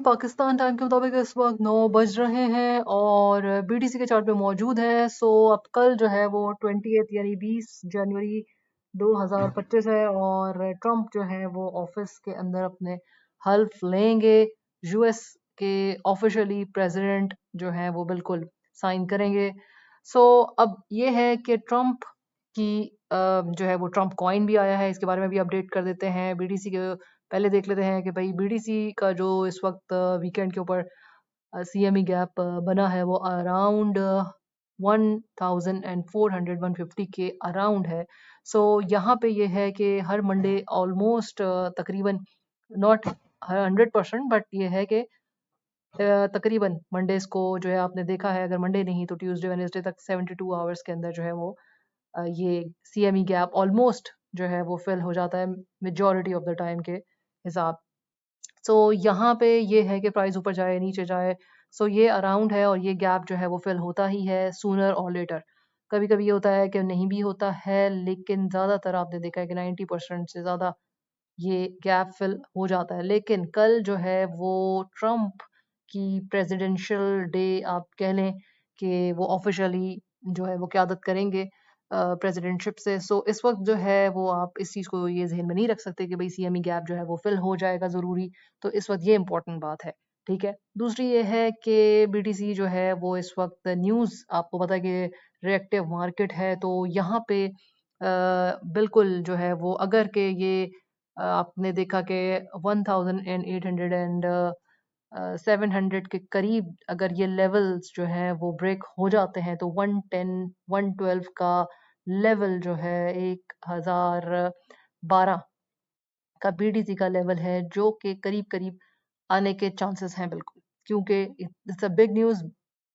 Pakistan time के मुताबिक इस वक्त 9 बज रहे हैं और बीटीसी के चार्ट पे मौजूद है। सो अब कल जो है वो 28 यानी 20 जनवरी 2025 है और ट्रम्प जो है वो ऑफिस के अंदर अपने हल्फ लेंगे। यूएस के ऑफिशियली प्रेसिडेंट जो है वो बिल्कुल साइन करेंगे। सो अब ये है कि ट्रम्प की जो है वो ट्रम्प कॉइन भी आया है, इसके बारे में भी अपडेट कर देते हैं। बीटीसी के पहले देख लेते हैं कि भाई बीटीसी का जो इस वक्त वीकेंड के ऊपर सीएमई गैप बना है वो अराउंड 1400 150 के अराउंड है। सो यहाँ पे ये है कि हर मंडे ऑलमोस्ट तकरीबन नॉट 100% बट ये है कि तकरीबन मंडेज को जो है आपने देखा है, अगर मंडे नहीं तो ट्यूसडे वेनेसडे तक 72 आवर्स के अंदर जो है वो ये सीएमई गैप ऑलमोस्ट जो है वो फिल हो जाता है मेजॉरिटी ऑफ द टाइम के हिसाब। सो यहाँ पे ये है कि प्राइस ऊपर जाए नीचे जाए, सो ये अराउंड है और ये गैप जो है वो फिल होता ही है सूनर और लेटर। कभी कभी ये होता है कि नहीं भी होता है, लेकिन ज़्यादातर आपने देखा है कि 90% से ज़्यादा ये गैप फिल हो जाता है। लेकिन कल जो है वो ट्रम्प की प्रेसिडेंशियल डे आप कह लें कि वो ऑफिशियली जो है वो क़यादत करेंगे प्रेसिडेंटशिप से। सो इस वक्त जो है वो आप इस चीज़ को ये जहन में नहीं रख सकते कि भाई सीएमई गैप जो है वो फिल हो जाएगा ज़रूरी। तो इस वक्त ये इम्पोर्टेंट बात है, ठीक है। दूसरी ये है कि बीटीसी जो है वो इस वक्त न्यूज़ आपको पता है कि रिएक्टिव मार्केट है, तो यहाँ पे बिल्कुल जो है वो अगर के ये आपने देखा कि 1800 एंड 700 के करीब अगर ये लेवल्स जो हैं वो ब्रेक हो जाते हैं तो 110 112 का लेवल जो है 1012 का बीटीसी का लेवल है, जो कि करीब करीब आने के चांसेस हैं बिल्कुल, क्योंकि इट्स अ बिग न्यूज़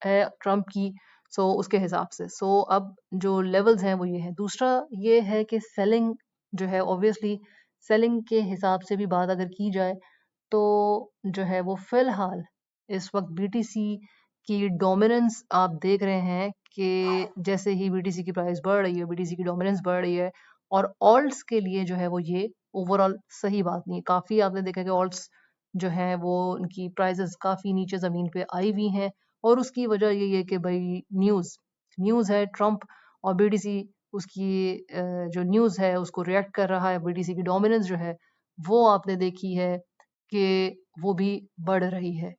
है ट्रम्प की। सो उसके हिसाब से अब जो लेवल्स हैं वो ये है। दूसरा ये है कि सेलिंग जो है ऑब्वियसली सेलिंग के हिसाब से भी बात अगर की जाए तो जो है वो फिलहाल इस वक्त बीटीसी की डोमिनेंस आप देख रहे हैं कि जैसे ही बीटीसी की प्राइस बढ़ रही है, बीटीसी की डोमिनेंस बढ़ रही है। और ऑल्ट्स के लिए जो है वो ये ओवरऑल सही बात नहीं है। काफ़ी आपने देखा कि ऑल्ट्स जो हैं वो उनकी प्राइसेस काफ़ी नीचे ज़मीन पे आई हुई हैं और उसकी वजह यही है कि भाई न्यूज़ है ट्रम्प और बीटीसी उसकी जो न्यूज़ है उसको रिएक्ट कर रहा है। बीटीसी की डोमिनेंस जो है वो आपने देखी है कि वो भी बढ़ रही है।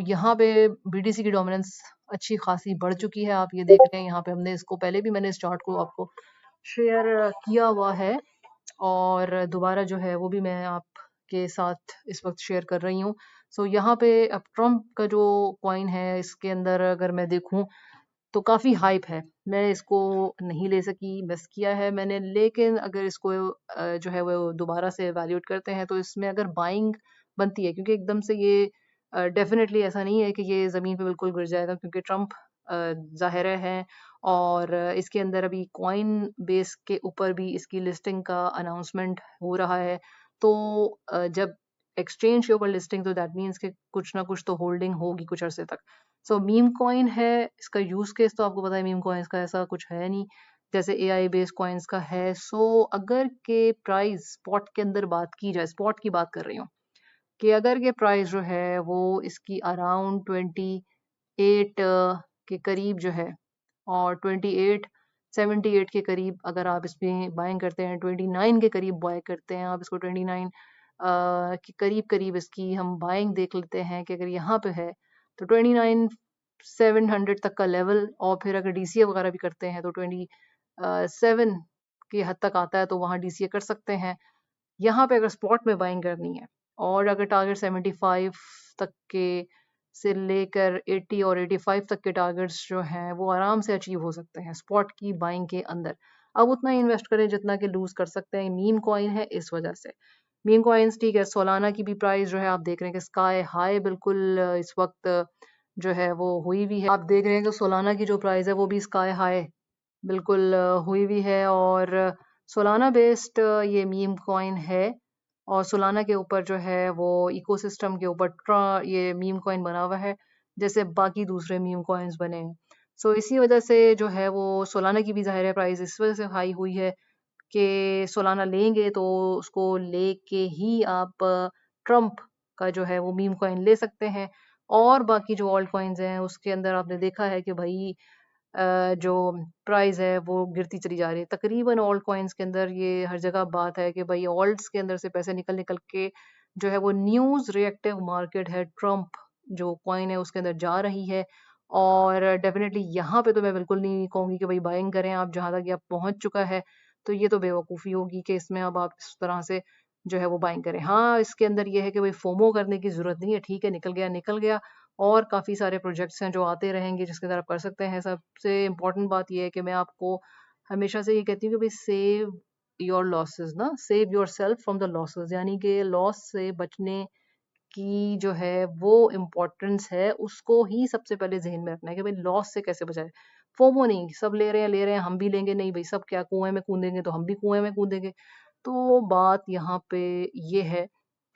यहाँ पे बीटीसी की डोमिनेंस अच्छी खासी बढ़ चुकी है। आप ये देख रहे हैं यहाँ पे हमने इसको पहले भी मैंने इस चार्ट को आपको शेयर किया हुआ है और दोबारा जो है वो भी मैं आपके साथ इस वक्त शेयर कर रही हूँ। यहाँ पे अब ट्रम्प का जो कॉइन है इसके अंदर अगर मैं देखूं तो काफ़ी हाइप है। मैं इसको नहीं ले सकी, मिस किया है मैंने, लेकिन अगर इसको जो है वो दोबारा से इवैल्यूएट करते हैं तो इसमें अगर बाइंग बनती है, क्योंकि एकदम से ये डेफिनेटली ऐसा नहीं है कि ये ज़मीन पे बिल्कुल गिर जाएगा, क्योंकि ट्रम्प ज़ाहिर है और इसके अंदर अभी कॉइन बेस के ऊपर भी इसकी लिस्टिंग का अनाउंसमेंट हो रहा है। तो जब एक्सचेंज के ऊपर लिस्टिंग, तो दैट मीन्स कि कुछ ना कुछ तो होल्डिंग होगी कुछ अरसे तक। मीम कॉइन है, इसका यूज केस तो आपको पता है मीम कॉइन्स का ऐसा कुछ है नहीं जैसे एआई बेस्ड कॉइन्स का है। अगर के प्राइस स्पॉट के अंदर बात की जाए, स्पॉट की बात कर रही हूँ कि अगर के प्राइस जो है वो इसकी अराउंड 28 के करीब जो है और 28 78 के करीब अगर आप इसमें बाइंग करते हैं, 29 के करीब बाय करते हैं आप इसको, 29 के करीब करीब इसकी हम बाइंग देख लेते हैं कि अगर यहाँ पे है तो 29 700 तक का लेवल, और फिर अगर डीसीए वगैरह भी करते हैं तो 27 की हद तक आता है, तो वहाँ डीसीए कर सकते हैं। यहाँ पे अगर स्पॉट में बाइंग करनी है और अगर टारगेट 75 तक के से लेकर 80 और 85 तक के टारगेट्स जो हैं वो आराम से अचीव हो सकते हैं स्पॉट की बाइंग के अंदर। अब उतना ही इन्वेस्ट करें जितना कि लूज कर सकते हैं। मीम कॉइन है इस वजह से। मीम कॉइन्स ठीक है, सोलाना की भी प्राइस जो है आप देख रहे हैं कि स्काई हाई बिल्कुल इस वक्त जो है वो हुई हुई है। आप देख रहे हैं कि सोलाना की जो प्राइस है वो भी स्काई हाई बिल्कुल हुई हुई है और सोलाना बेस्ड ये मीम कॉइन है और सोलाना के ऊपर जो है वो इकोसिस्टम के ऊपर ये मीम कॉइन बना हुआ है जैसे बाकी दूसरे मीम कॉइन्स बने हैं। इसी वजह से जो है वो सोलाना की भी ज़ाहिर है प्राइस इस वजह से हाई हुई है कि सोलाना लेंगे तो उसको लेके ही आप ट्रम्प का जो है वो मीम कॉइन ले सकते हैं। और बाकी जो ऑल्ट कॉइन्स हैं उसके अंदर आपने देखा है कि भाई जो प्राइस है वो गिरती चली जा रही है। तकरीबन ऑल्ट कॉइन्स के अंदर ये हर जगह बात है कि भाई ऑल्ट्स के अंदर से पैसे निकल निकल के जो है वो न्यूज़ रिएक्टिव मार्केट है, ट्रम्प जो कॉइन है उसके अंदर जा रही है। और डेफिनेटली यहाँ पे तो मैं बिल्कुल नहीं कहूँगी कि भाई बाइंग करें आप, जहाँ तक ये अब पहुँच चुका है तो ये तो बेवकूफ़ी होगी कि इसमें अब आप इस तरह से जो है वो बाइंग करें। हाँ, इसके अंदर ये है कि भाई फोमो करने की ज़रूरत नहीं है, ठीक है, निकल गया। और काफ़ी सारे प्रोजेक्ट्स हैं जो आते रहेंगे जिसके अंदर आप कर सकते हैं। सबसे इम्पोर्टेंट बात ये है कि मैं आपको हमेशा से ये कहती हूँ कि भाई सेव योर लॉसेस ना, save yourself from the losses, यानी कि लॉस से बचने की जो है वो इम्पोर्टेंस है, उसको ही सबसे पहले ज़हन में रखना है कि भाई लॉस से कैसे बचा जाए। फोमो नहीं, सब ले रहे हैं, हम भी लेंगे, नहीं भाई सब क्या कुएँ में कूदेंगे तो हम भी कुएँ में कूदेंगे। तो बात यहाँ पे ये है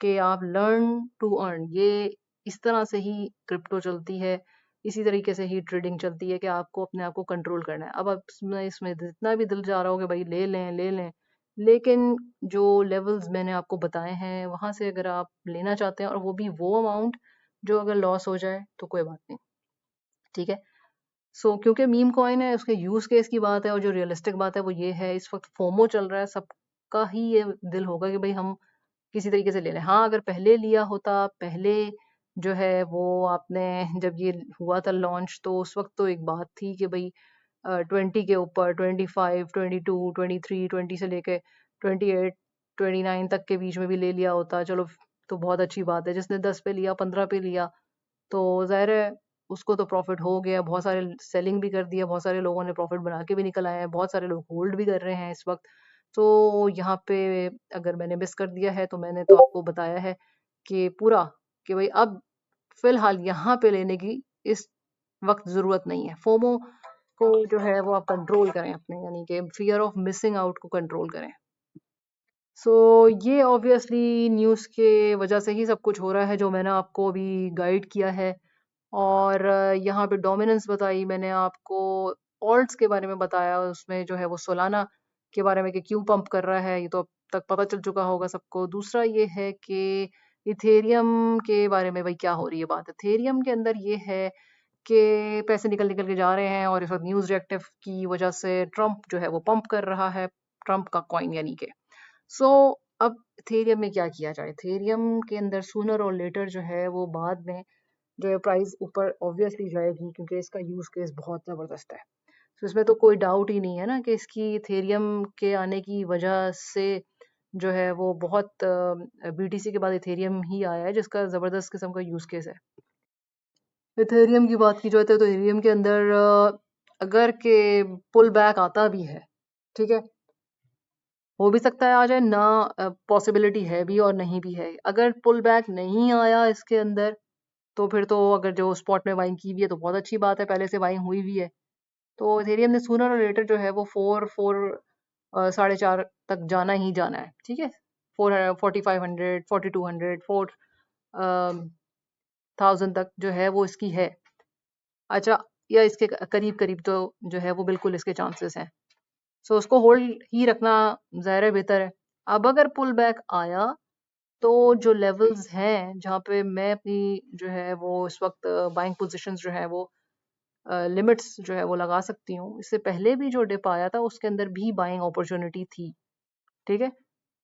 कि आप लर्न टू अर्न, ये इस तरह से ही क्रिप्टो चलती है, इसी तरीके से ही ट्रेडिंग चलती है कि आपको अपने आप को कंट्रोल करना है। अब आप इसमें इसमें जितना भी दिल जा रहा हो कि भाई ले लें, लेकिन जो लेवल्स मैंने आपको बताए हैं वहाँ से अगर आप लेना चाहते हैं और वो भी वो अमाउंट जो अगर लॉस हो जाए तो कोई बात नहीं, ठीक है। क्योंकि मीम कॉइन है उसके यूज केस की बात है और जो रियलिस्टिक बात है वो ये है, इस वक्त फोमो चल रहा है, सबका ही ये दिल होगा कि भाई हम किसी तरीके से ले लें। हाँ, अगर पहले लिया होता, पहले जो है वो आपने जब ये हुआ था लॉन्च, तो उस वक्त तो एक बात थी कि भाई 20 के ऊपर 25, 22, 23, 20 से लेके 28, 29 तक के बीच में भी ले लिया होता, चलो तो बहुत अच्छी बात है। जिसने 10 पे लिया, 15 पे लिया, तो ज़ाहिर है उसको तो प्रॉफिट हो गया। बहुत सारे सेलिंग भी कर दिया, बहुत सारे लोगों ने प्रॉफिट बना के भी निकल आए हैं, बहुत सारे लोग होल्ड भी कर रहे हैं इस वक्त। तो यहाँ पे अगर मैंने मिस कर दिया है तो मैंने तो आपको बताया है कि पूरा कि भाई अब फिलहाल यहाँ पे लेने की इस वक्त ज़रूरत नहीं है। फोमो को जो है वो आप कंट्रोल करें अपने, यानी कि फियर ऑफ मिसिंग आउट को कंट्रोल करें। सो ये ऑब्वियसली न्यूज़ के वजह से ही सब कुछ हो रहा है जो मैंने आपको अभी गाइड किया है। और यहाँ पे डोमिनेंस बताई मैंने आपको, ऑल्ट्स के बारे में बताया, उसमें जो है वो सोलाना के बारे में कि क्यों पंप कर रहा है, ये तो अब तक पता चल चुका होगा सबको। दूसरा ये है कि इथेरियम के बारे में भाई क्या हो रही है बात। इथेरियम के अंदर ये है कि पैसे निकल निकल के जा रहे हैं और इस वक्त न्यूज़ रिएक्टिव की वजह से ट्रम्प जो है वो पंप कर रहा है, ट्रम्प का कॉइन यानी कि। सो अब इथेरियम में क्या किया जाए। इथेरियम के अंदर सूनर और लेटर जो है वो बाद में जो है प्राइस ऊपर ऑब्वियसली जाएगी, क्योंकि इसका यूज केस बहुत ज़बरदस्त है। तो इसमें तो कोई डाउट ही नहीं है ना कि इसकी इथेरियम के आने की वजह से जो है वो बहुत बीटीसी के बाद इथेरियम ही आया है जिसका ज़बरदस्त किस्म का यूज केस है। इथेरियम की बात की जाए तो इथेरियम के अंदर अगर के पुल बैक आता भी है, ठीक है, हो भी सकता है आ जाए ना, पॉसिबिलिटी है भी और नहीं भी है। अगर पुल बैक नहीं आया इसके अंदर तो फिर तो अगर जो स्पॉट में बाइंग की हुई है तो बहुत अच्छी बात है, पहले से बाइंग हुई हुई है। तो इथेरियम ने सूनर और लेटर जो है वो 4 तक जाना ही जाना है, ठीक है। 4500, 4200, 4000 तक जो है वो इसकी है। अच्छा, या इसके करीब करीब तो जो है वो बिल्कुल इसके चांसेस हैं। सो उसको होल्ड ही रखना ज़ाहिर है बेहतर है। अब अगर पुल बैक आया तो जो लेवल्स हैं जहाँ पे मैं अपनी जो है वो इस वक्त बाइंग पोजीशंस जो है वो लिमिट्स जो है वो लगा सकती हूँ। इससे पहले भी जो डिप आया था उसके अंदर भी बाइंग अपॉर्चुनिटी थी, ठीक है।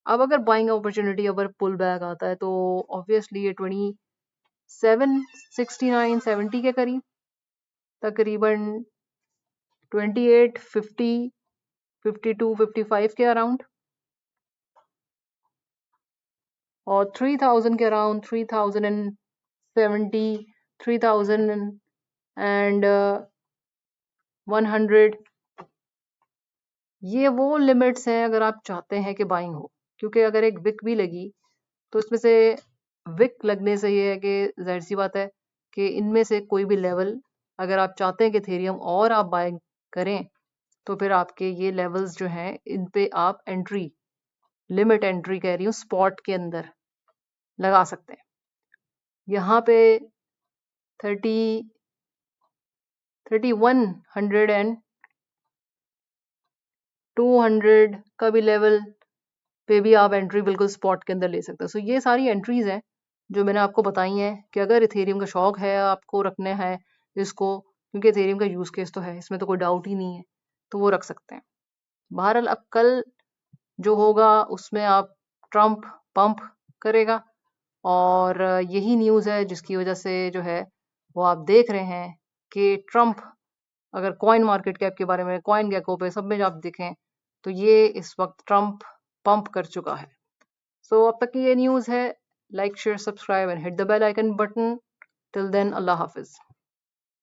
अब अगर बाइंग अपॉर्चुनिटी अगर पुल बैक आता है तो ऑब्वियसली ये 27, 69, 70 के करीब, तकरीबन 28, 50, 52, 55 के अराउंड, और 3000 के अराउंड, 3070, 3100, ये वो लिमिट्स हैं अगर आप चाहते हैं कि बाइंग हो। क्योंकि अगर एक विक भी लगी तो इसमें से विक लगने से ये है कि जाहिर सी बात है कि इनमें से कोई भी लेवल अगर आप चाहते हैं कि थेरियम और आप बाइंग करें तो फिर आपके ये लेवल्स जो हैं इन पे आप एंट्री, लिमिट एंट्री कह रही हूँ, स्पॉट के अंदर लगा सकते हैं। यहाँ पे 30, 3100 एंड 200 का भी लेवल पे भी आप एंट्री बिल्कुल स्पॉट के अंदर ले सकते हैं। सो ये सारी एंट्रीज हैं जो मैंने आपको बताई हैं कि अगर इथेरियम का शौक है आपको रखना है इसको, क्योंकि इथेरियम का यूज केस तो है, इसमें तो कोई डाउट ही नहीं है, तो वो रख सकते हैं। बहरहाल अब कल जो होगा उसमें आप ट्रम्प पंप करेगा, और यही न्यूज़ है जिसकी वजह से जो है वो आप देख रहे हैं कि ट्रम्प, अगर कॉइन मार्केट कैप के बारे में, कॉइन गेको पे, सब में जो आप देखें तो ये इस वक्त ट्रम्प पंप कर चुका है। सो अब तक की ये न्यूज़ है। Like share subscribe and hit the bell icon button. Till then अल्लाह हाफिज।